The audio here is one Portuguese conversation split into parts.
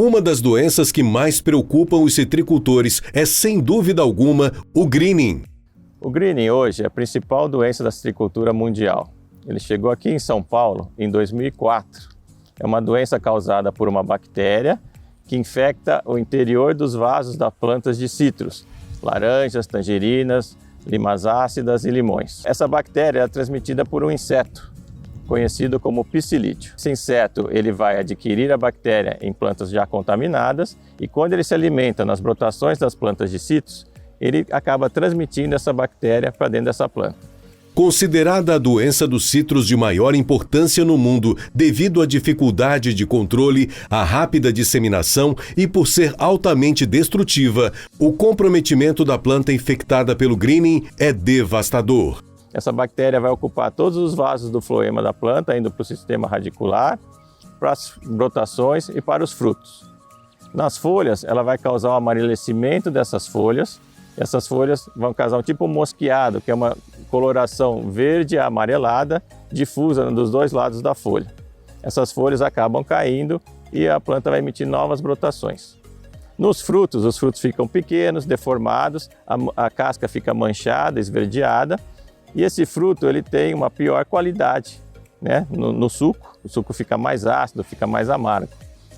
Uma das doenças que mais preocupam os citricultores é, sem dúvida alguma, o greening. O greening hoje é a principal doença da citricultura mundial. Ele chegou aqui em São Paulo em 2004. É uma doença causada por uma bactéria que infecta o interior dos vasos das plantas de citros, laranjas, tangerinas, limas ácidas e limões. Essa bactéria é transmitida por um inseto, conhecido como psilídeo. Esse inseto ele vai adquirir a bactéria em plantas já contaminadas e quando ele se alimenta nas brotações das plantas de citros, ele acaba transmitindo essa bactéria para dentro dessa planta. Considerada a doença dos citros de maior importância no mundo devido à dificuldade de controle, à rápida disseminação e por ser altamente destrutiva, o comprometimento da planta infectada pelo greening é devastador. Essa bactéria vai ocupar todos os vasos do floema da planta, indo para o sistema radicular, para as brotações e para os frutos. Nas folhas, ela vai causar o amarelecimento dessas folhas. Essas folhas vão causar um tipo mosqueado, que é uma coloração verde amarelada, difusa dos dois lados da folha. Essas folhas acabam caindo e a planta vai emitir novas brotações. Nos frutos, os frutos ficam pequenos, deformados, a casca fica manchada, esverdeada, e esse fruto ele tem uma pior qualidade, né? No suco, o suco fica mais ácido, fica mais amargo.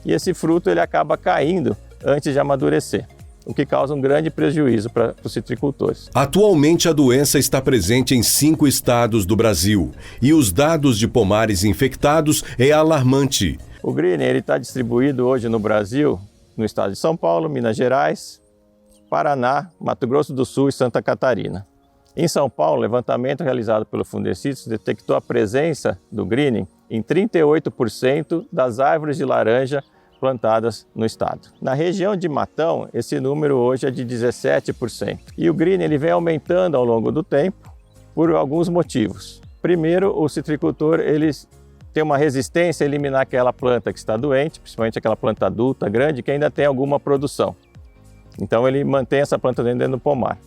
E esse fruto ele acaba caindo antes de amadurecer, o que causa um grande prejuízo para os citricultores. Atualmente a doença está presente em 5 estados do Brasil e os dados de pomares infectados é alarmante. O greening está distribuído hoje no Brasil, no estado de São Paulo, Minas Gerais, Paraná, Mato Grosso do Sul e Santa Catarina. Em São Paulo, o levantamento realizado pelo Fundecitrus detectou a presença do greening em 38% das árvores de laranja plantadas no estado. Na região de Matão, esse número hoje é de 17%. E o greening ele vem aumentando ao longo do tempo por alguns motivos. Primeiro, o citricultor ele tem uma resistência a eliminar aquela planta que está doente, principalmente aquela planta adulta, grande, que ainda tem alguma produção. Então ele mantém essa planta dentro do pomar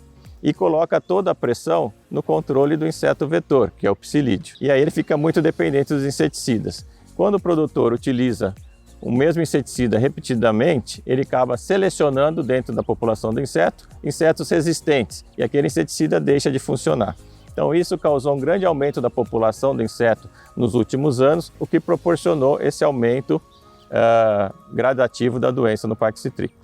e coloca toda a pressão no controle do inseto vetor, que é o psilídeo. E aí ele fica muito dependente dos inseticidas. Quando o produtor utiliza o mesmo inseticida repetidamente, ele acaba selecionando dentro da população do inseto, insetos resistentes, e aquele inseticida deixa de funcionar. Então isso causou um grande aumento da população do inseto nos últimos anos, o que proporcionou esse aumento gradativo da doença no Parque Citrícola.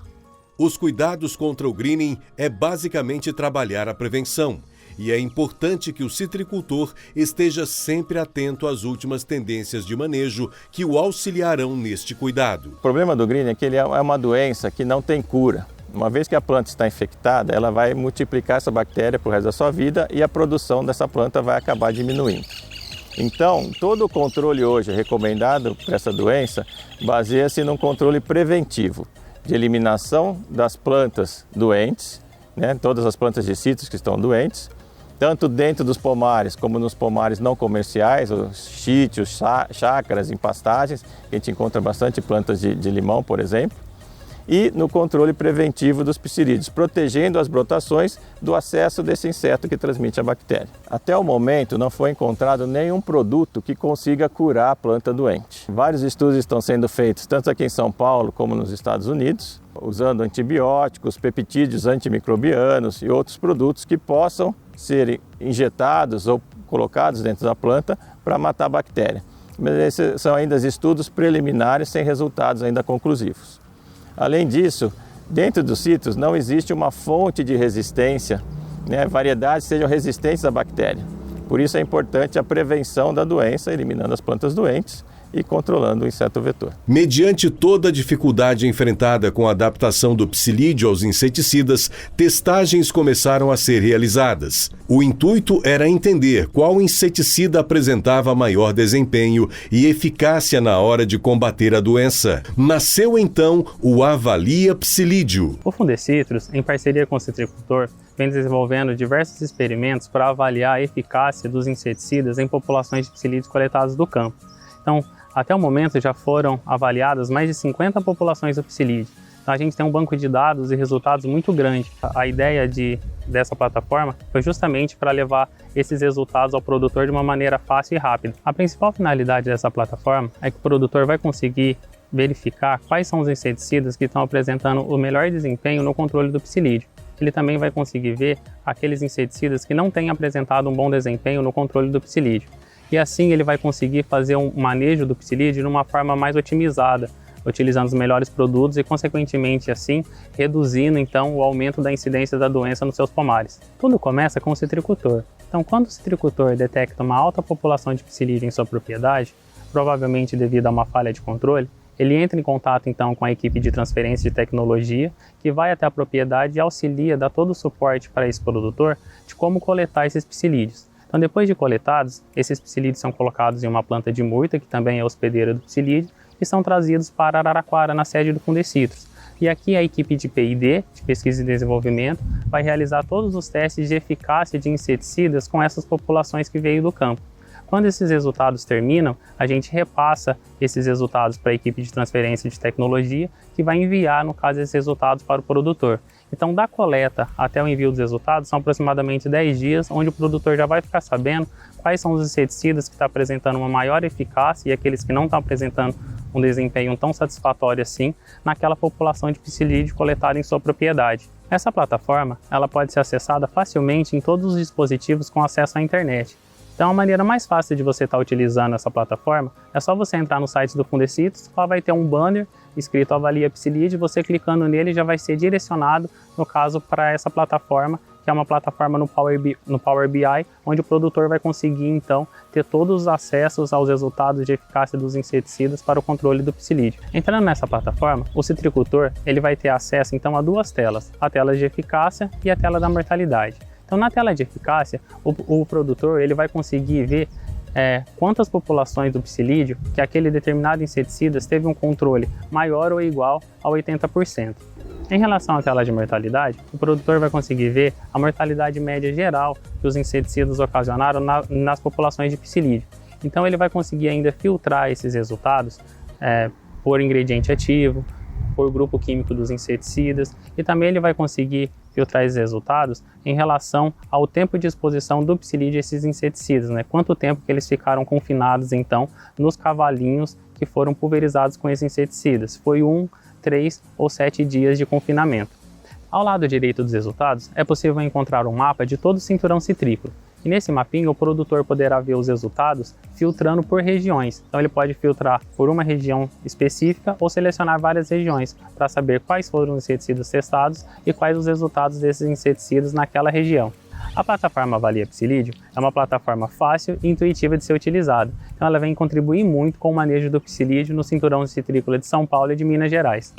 Os cuidados contra o greening é basicamente trabalhar a prevenção. E é importante que o citricultor esteja sempre atento às últimas tendências de manejo que o auxiliarão neste cuidado. O problema do greening é que ele é uma doença que não tem cura. Uma vez que a planta está infectada, ela vai multiplicar essa bactéria para o resto da sua vida e a produção dessa planta vai acabar diminuindo. Então, todo o controle hoje recomendado para essa doença baseia-se num controle preventivo de eliminação das plantas doentes, né, todas as plantas de citros que estão doentes, tanto dentro dos pomares como nos pomares não comerciais, os sítios, chácaras, em pastagens, que a gente encontra bastante plantas de limão, por exemplo, e no controle preventivo dos psilídeos, protegendo as brotações do acesso desse inseto que transmite a bactéria. Até o momento não foi encontrado nenhum produto que consiga curar a planta doente. Vários estudos estão sendo feitos, tanto aqui em São Paulo como nos Estados Unidos, usando antibióticos, peptídeos antimicrobianos e outros produtos que possam ser injetados ou colocados dentro da planta para matar a bactéria. Mas esses são ainda estudos preliminares sem resultados ainda conclusivos. Além disso, dentro dos citros não existe uma fonte de resistência, né? Variedades sejam resistentes à bactéria. Por isso é importante a prevenção da doença, eliminando as plantas doentes e controlando o inseto vetor. Mediante toda a dificuldade enfrentada com a adaptação do psilídeo aos inseticidas, testagens começaram a ser realizadas. O intuito era entender qual inseticida apresentava maior desempenho e eficácia na hora de combater a doença. Nasceu então o Avalia Psilídeo. O Fundecitrus, em parceria com o citricultor, vem desenvolvendo diversos experimentos para avaliar a eficácia dos inseticidas em populações de psilídeos coletados do campo. Então, até o momento já foram avaliadas mais de 50 populações do psilídeo. Então, a gente tem um banco de dados e resultados muito grande. A ideia dessa plataforma foi justamente para levar esses resultados ao produtor de uma maneira fácil e rápida. A principal finalidade dessa plataforma é que o produtor vai conseguir verificar quais são os inseticidas que estão apresentando o melhor desempenho no controle do psilídeo. Ele também vai conseguir ver aqueles inseticidas que não têm apresentado um bom desempenho no controle do psilídeo. E assim ele vai conseguir fazer um manejo do psilídeo de uma forma mais otimizada, utilizando os melhores produtos e, consequentemente, assim, reduzindo, então, o aumento da incidência da doença nos seus pomares. Tudo começa com o citricultor. Então, quando o citricultor detecta uma alta população de psilídeo em sua propriedade, provavelmente devido a uma falha de controle, ele entra em contato, então, com a equipe de transferência de tecnologia, que vai até a propriedade e auxilia, dá todo o suporte para esse produtor de como coletar esses psilídeos. Então, depois de coletados, esses psilídeos são colocados em uma planta de murta, que também é hospedeira do psilídeo, e são trazidos para Araraquara, na sede do Fundecitrus. E aqui a equipe de P&D, de Pesquisa e Desenvolvimento, vai realizar todos os testes de eficácia de inseticidas com essas populações que veio do campo. Quando esses resultados terminam, a gente repassa esses resultados para a equipe de transferência de tecnologia, que vai enviar, no caso, esses resultados para o produtor. Então, da coleta até o envio dos resultados, são aproximadamente 10 dias, onde o produtor já vai ficar sabendo quais são os inseticidas que estão apresentando uma maior eficácia e aqueles que não estão apresentando um desempenho tão satisfatório assim naquela população de psilídeo coletada em sua propriedade. Essa plataforma ela pode ser acessada facilmente em todos os dispositivos com acesso à internet. Então, a maneira mais fácil de você estar utilizando essa plataforma é só você entrar no site do Fundecitrus, lá vai ter um banner escrito Avalia Psilídeo, você clicando nele já vai ser direcionado, no caso, para essa plataforma, que é uma plataforma no Power BI, onde o produtor vai conseguir, então, ter todos os acessos aos resultados de eficácia dos inseticidas para o controle do psilídeo. Entrando nessa plataforma, o citricultor ele vai ter acesso, então, a duas telas, a tela de eficácia e a tela da mortalidade. Então, na tela de eficácia, o produtor ele vai conseguir ver quantas populações do psilídeo que aquele determinado inseticida teve um controle maior ou igual a 80%. Em relação à tela de mortalidade, o produtor vai conseguir ver a mortalidade média geral que os inseticidas ocasionaram nas populações de psilídeo. Então, ele vai conseguir ainda filtrar esses resultados por ingrediente ativo, por grupo químico dos inseticidas, e também ele vai conseguir filtrar esses resultados em relação ao tempo de exposição do psilídeo a esses inseticidas, quanto tempo que eles ficaram confinados, então, nos cavalinhos que foram pulverizados com esses inseticidas. Foi 1, 3 ou 7 dias de confinamento. Ao lado direito dos resultados, é possível encontrar um mapa de todo o cinturão citrícola. E nesse mapinha, o produtor poderá ver os resultados filtrando por regiões. Então ele pode filtrar por uma região específica ou selecionar várias regiões para saber quais foram os inseticidas testados e quais os resultados desses inseticidas naquela região. A plataforma Avalia Psilídeo é uma plataforma fácil e intuitiva de ser utilizada. Então ela vem contribuir muito com o manejo do psilídeo no cinturão citrícola de São Paulo e de Minas Gerais.